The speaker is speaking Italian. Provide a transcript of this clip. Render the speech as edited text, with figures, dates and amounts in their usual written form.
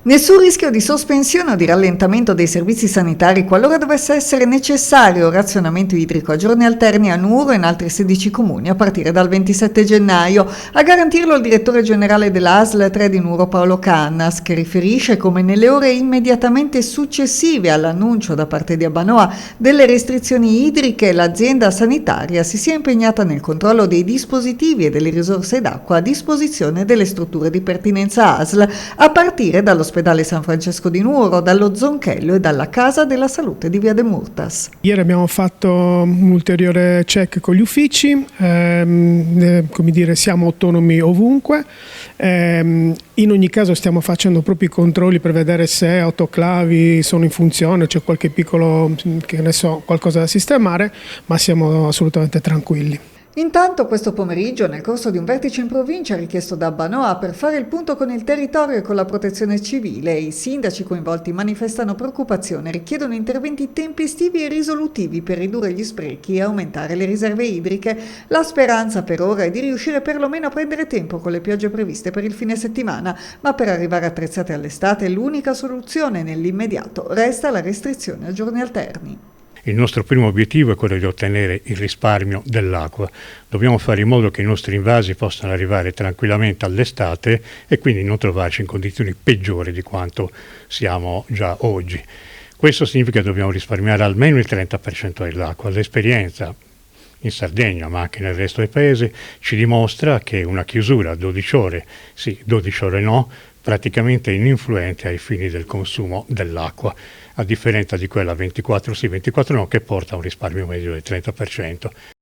Nessun rischio di sospensione o di rallentamento dei servizi sanitari qualora dovesse essere necessario razionamento idrico a giorni alterni a Nuoro e in altri 16 comuni a partire dal 27 gennaio. A garantirlo il direttore generale dell'ASL 3 di Nuoro Paolo Cannas, che riferisce come nelle ore immediatamente successive all'annuncio da parte di Abbanoa delle restrizioni idriche l'azienda sanitaria si sia impegnata nel controllo dei dispositivi e delle risorse d'acqua a disposizione delle strutture di pertinenza ASL a partire dall'ospedale San Francesco di Nuoro, dallo Zonchello e dalla Casa della Salute di Via de Murtas. Ieri abbiamo fatto un ulteriore check con gli uffici, siamo autonomi ovunque, in ogni caso stiamo facendo proprio i controlli per vedere se autoclavi sono in funzione, c'è qualche piccolo, qualcosa da sistemare, ma siamo assolutamente tranquilli. Intanto questo pomeriggio, nel corso di un vertice in provincia richiesto da Abbanoa per fare il punto con il territorio e con la protezione civile, i sindaci coinvolti manifestano preoccupazione, richiedono interventi tempestivi e risolutivi per ridurre gli sprechi e aumentare le riserve idriche. La speranza per ora è di riuscire perlomeno a prendere tempo con le piogge previste per il fine settimana, ma per arrivare attrezzate all'estate l'unica soluzione nell'immediato resta la restrizione a giorni alterni. Il nostro primo obiettivo è quello di ottenere il risparmio dell'acqua. Dobbiamo fare in modo che i nostri invasi possano arrivare tranquillamente all'estate e quindi non trovarci in condizioni peggiori di quanto siamo già oggi. Questo significa che dobbiamo risparmiare almeno il 30% dell'acqua. L'esperienza in Sardegna, ma anche nel resto del paese, ci dimostra che una chiusura a 12 ore, sì, 12 ore no, praticamente ininfluente ai fini del consumo dell'acqua, a differenza di quella 24 sì, 24 no, che porta a un risparmio medio del 30%.